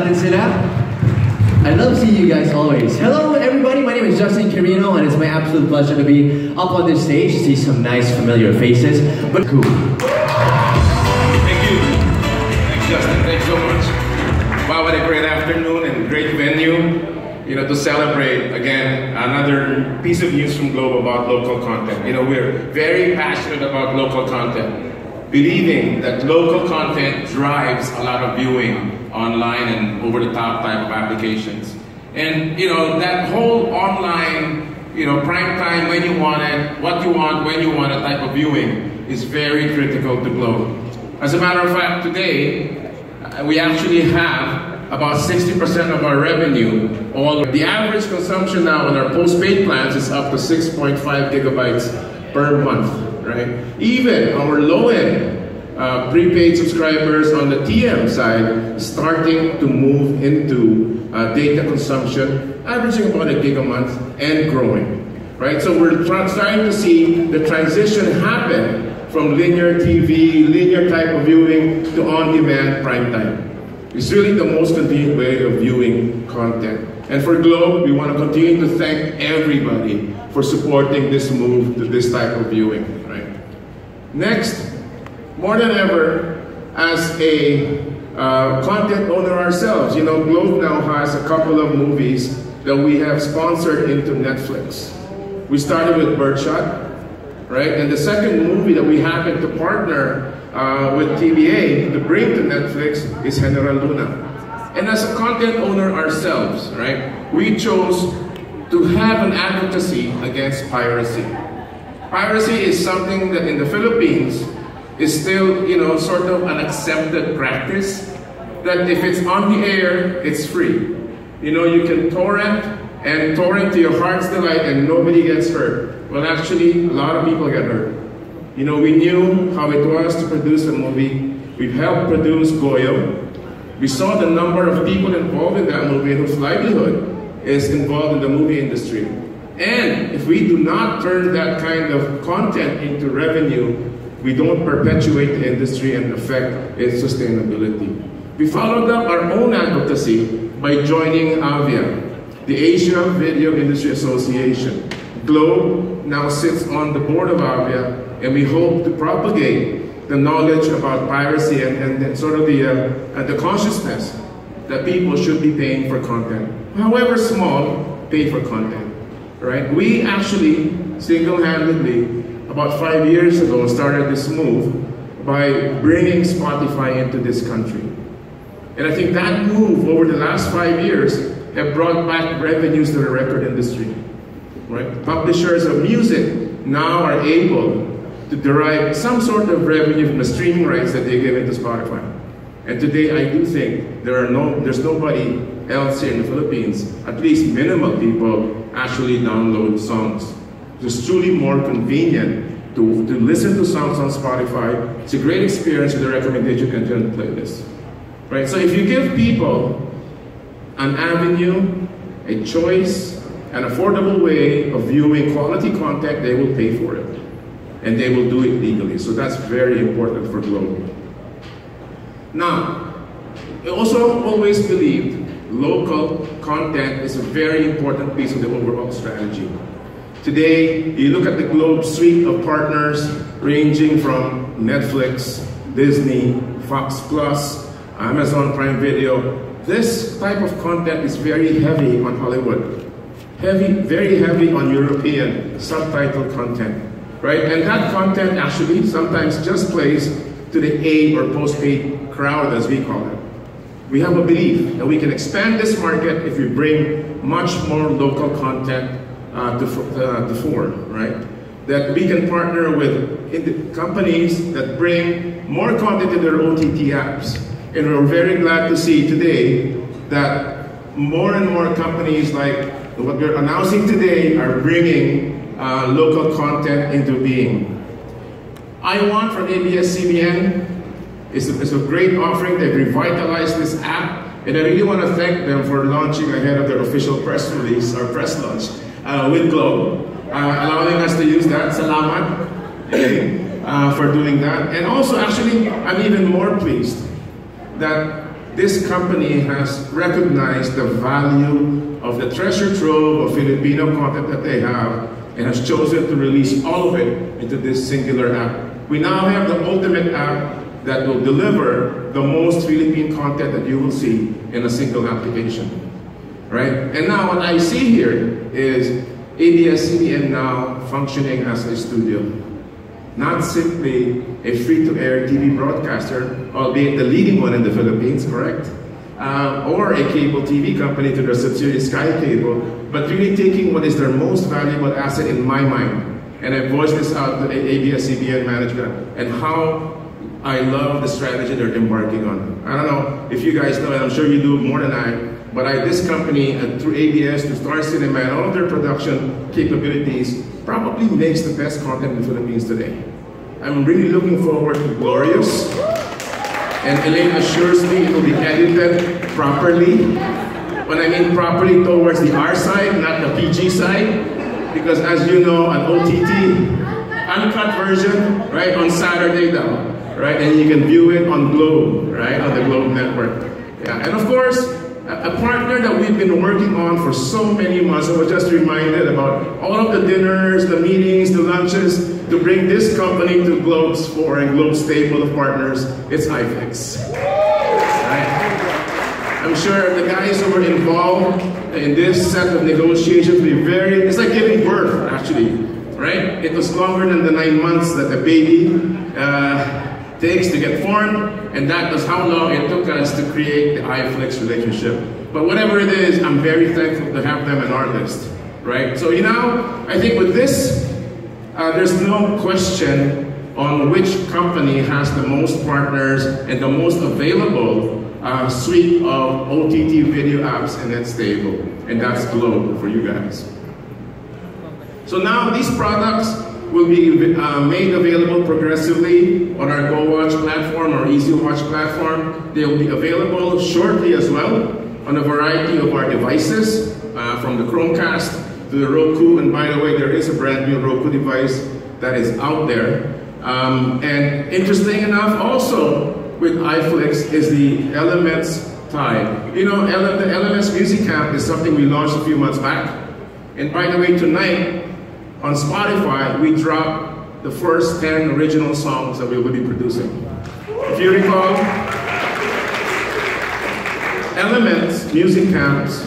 natin sila. I love seeing you guys always. Hello everybody, my name is Justin Carino and it's my absolute pleasure to be up on this stage to see some nice familiar faces. But cool. Thank you. Thanks Justin, thanks so much. Wow, what a great afternoon and great venue. You know, to celebrate again another piece of news from Globe about local content. You know, we're very passionate about local content, believing that local content drives a lot of viewing online and over-the-top type of applications. And you know, that whole online, you know, prime time, when you want it, what you want, when you want it type of viewing is very critical to Globe. As a matter of fact, today we actually have about 60% of our revenue. The average consumption now on our postpaid plans is up to 6.5 gigabytes per month, right? Even our low-end prepaid subscribers on the TM side starting to move into data consumption, averaging about a gig a month and growing, right? So we're starting to see the transition happen from linear TV, linear type of viewing to on-demand prime time. It's really the most convenient way of viewing content. And for Globe, we want to continue to thank everybody for supporting this move to this type of viewing, right? Next, more than ever, as a content owner ourselves, you know, Globe now has a couple of movies that we have sponsored into Netflix. We started with Birdshot, right? And the second movie that we happen to partner with TBA to bring to Netflix is General Luna. And as a content owner ourselves, right, we chose to have an advocacy against piracy. Piracy is something that in the Philippines is still, you know, sort of an accepted practice, that if it's on the air, it's free. You know, you can torrent and torrent to your heart's delight and nobody gets hurt. Well, actually, a lot of people get hurt. You know, we knew how it was to produce a movie. We've helped produce Goyo. We saw the number of people involved in that movie whose livelihood is involved in the movie industry. And if we do not turn that kind of content into revenue, we don't perpetuate the industry and affect its sustainability. We followed up our own advocacy by joining AVIA, the Asia Video Industry Association. Globe now sits on the board of AVIA, and we hope to propagate the knowledge about piracy and sort of the consciousness that people should be paying for content. However small, pay for content, right? We actually single-handedly, about 5 years ago, started this move by bringing Spotify into this country. And I think that move over the last 5 years have brought back revenues to the record industry, right? Publishers of music now are able to derive some sort of revenue from the streaming rights that they give into Spotify. And today I do think there's nobody else here in the Philippines, at least minimal people, actually download songs. It's truly more convenient to listen to songs on Spotify. It's a great experience with the recommendation content playlist, right? So if you give people an avenue, a choice, an affordable way of viewing quality content, they will pay for it. And they will do it legally. So that's very important for Globe. Now, I also always believed local content is a very important piece of the overall strategy. Today, you look at the Globe suite of partners ranging from Netflix, Disney, Fox Plus, Amazon Prime Video. This type of content is very heavy on Hollywood. Very heavy on European subtitled content. Right? And that content actually sometimes just plays to the A or postpaid crowd, as we call it. We have a belief that we can expand this market if we bring much more local content to fore, right? That we can partner with companies that bring more content to their OTT apps. And we're very glad to see today that more and more companies like what we're announcing today are bringing local content into being. I Want from ABSCBN is a great offering. They've revitalized this app, and I really want to thank them for launching ahead of their official press release, or press launch, with Globe, allowing us to use that. Salamat for doing that. And also, actually, I'm even more pleased that this company has recognized the value of the treasure trove of Filipino content that they have and has chosen to release all of it into this singular app. We now have the ultimate app that will deliver the most Philippine content that you will see in a single application, right? And now what I see here is ABSCBN now functioning as a studio. Not simply a free-to-air TV broadcaster, albeit the leading one in the Philippines, correct? Or a cable TV company to their subsidiary Sky Cable, but really taking what is their most valuable asset in my mind. And I voiced this out to the ABSCBN management and how I love the strategy they're embarking on. I don't know if you guys know, and I'm sure you do more than I, but this company, through ABS, to Star Cinema, and all of their production capabilities, probably makes the best content in the Philippines today. I'm really looking forward to Glorious, and Elaine assures me it will be edited properly. When I mean properly, towards the R side, not the PG side, because as you know, an OTT, uncut version, right, on Saturday now, right, and you can view it on Globe, right, on the Globe network. Yeah, and of course, a partner that we've been working on for so many months. I was just reminded about all of the dinners, the meetings, the lunches to bring this company to Globe's fore and Globe's stable of partners. It's iFlix. Right? I'm sure the guys who were involved in this set of negotiations will be very, it's like giving birth actually, right? It was longer than the 9 months that a baby takes to get formed, and that was how long it took us to create the iFlix relationship. But whatever it is, I'm very thankful to have them on our list, right? So, you know, I think with this, there's no question on which company has the most partners and the most available suite of OTT video apps in its stable, and that's Globe for you guys. So now these products will be made available progressively on our GoWatch platform or EasyWatch platform. They will be available shortly as well on a variety of our devices, from the Chromecast to the Roku. And by the way, there is a brand new Roku device that is out there. And interesting enough, also with iFlix is the Elements tie. You know, the Elements Music Camp is something we launched a few months back. And by the way, tonight, on Spotify, we dropped the first 10 original songs that we will be producing. If you recall, Elements Music Camp's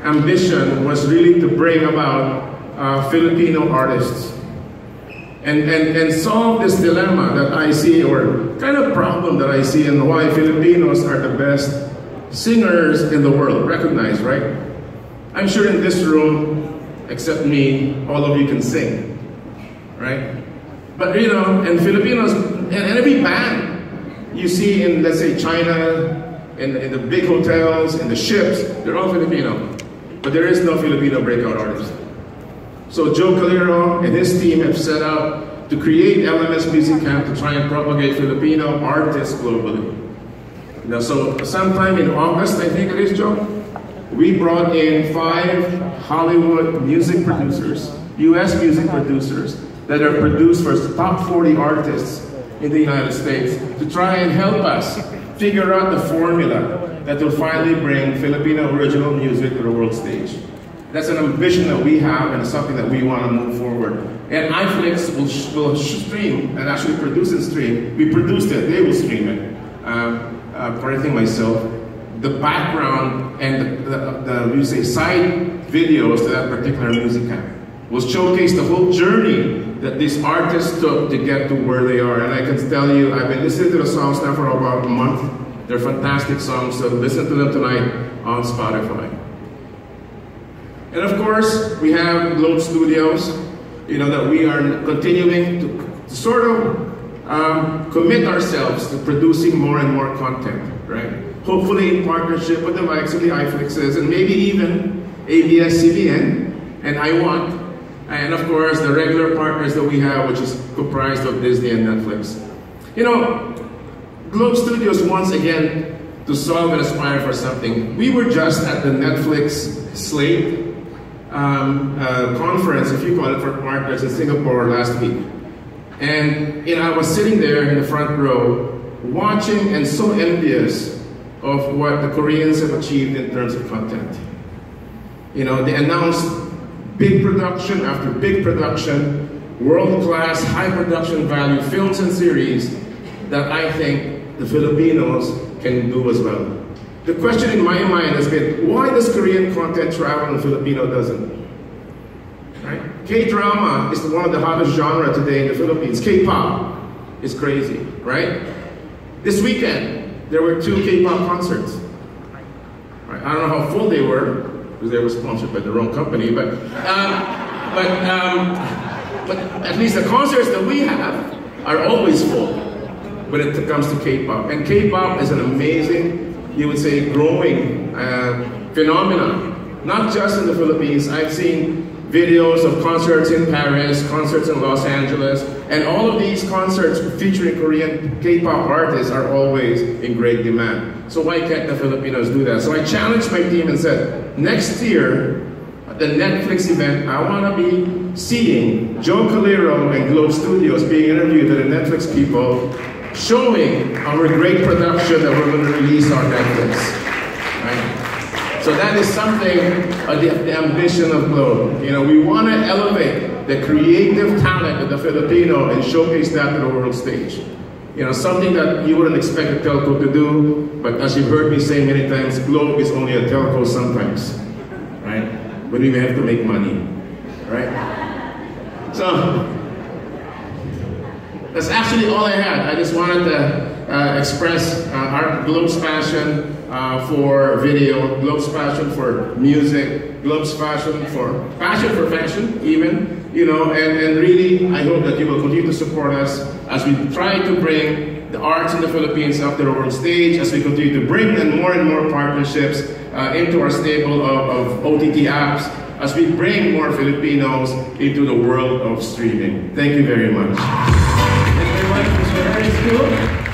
ambition was really to bring about Filipino artists and solve this dilemma that I see, or kind of problem that I see, in why Filipinos are the best singers in the world, recognized, right? I'm sure in this room, except me, all of you can sing, right? But you know, and Filipinos, and every band you see in, let's say, China, in the big hotels, in the ships, they're all Filipino. But there is no Filipino breakout artist. So Joe Calero and his team have set out to create LMS Music Camp to try and propagate Filipino artists globally. Now, so sometime in August, I think it is, Joe, we brought in 5 Hollywood music producers, US music producers, that are produced for top 40 artists in the United States to try and help us figure out the formula that will finally bring Filipino original music to the world stage. That's an ambition that we have, and it's something that we want to move forward. And iFlix will stream and actually produce and stream. We produced it, they will stream it. Correcting myself, the background and the side videos to that particular music camp will showcase the whole journey that these artists took to get to where they are. And I can tell you, I've been listening to the songs now for about a month. They're fantastic songs, so listen to them tonight on Spotify. And of course, we have Globe Studios, you know, that we are continuing to sort of commit ourselves to producing more and more content, right? Hopefully in partnership with the likes of the iFlixes and maybe even ABSCBN and iWant, and of course the regular partners that we have, which is comprised of Disney and Netflix. You know, Globe Studios, once again, to solve and aspire for something. We were just at the Netflix Slate conference, if you call it, for partners in Singapore last week. And I was sitting there in the front row, watching and so envious of what the Koreans have achieved in terms of content. You know, they announced big production after big production, world-class, high production value films and series that I think the Filipinos can do as well. The question in my mind has been, why does Korean content travel and Filipino doesn't? Right? K-drama is one of the hottest genre today in the Philippines. K-pop is crazy, right? This weekend, there were 2 K-pop concerts. Right? I don't know how full they were, because they were sponsored by the wrong company, but at least the concerts that we have are always full when it comes to K-pop. And K-pop is an amazing, you would say, growing phenomenon. Not just in the Philippines. I've seen videos of concerts in Paris, concerts in Los Angeles, and all of these concerts featuring Korean K-pop artists are always in great demand. So why can't the Filipinos do that? So I challenged my team and said, next year, at the Netflix event, I want to be seeing Joe Calero and Globe Studios being interviewed by the Netflix people, showing our great production that we're going to release on Netflix. Right? So that is something, the ambition of Globe. You know, we want to elevate the creative talent of the Filipino and showcase that to the world stage. You know, something that you wouldn't expect a telco to do, but as you've heard me say many times, Globe is only a telco sometimes, right? But we have to make money, right? So, that's actually all I had. I just wanted to express our Globe's passion for video, Globe's passion for music, Globe's passion for fashion even, you know, and really I hope that you will continue to support us as we try to bring the arts in the Philippines up to the world stage, as we continue to bring in more and more partnerships into our stable of OTT apps, as we bring more Filipinos into the world of streaming. Thank you very much. Thank you very much, Mr. Ernest.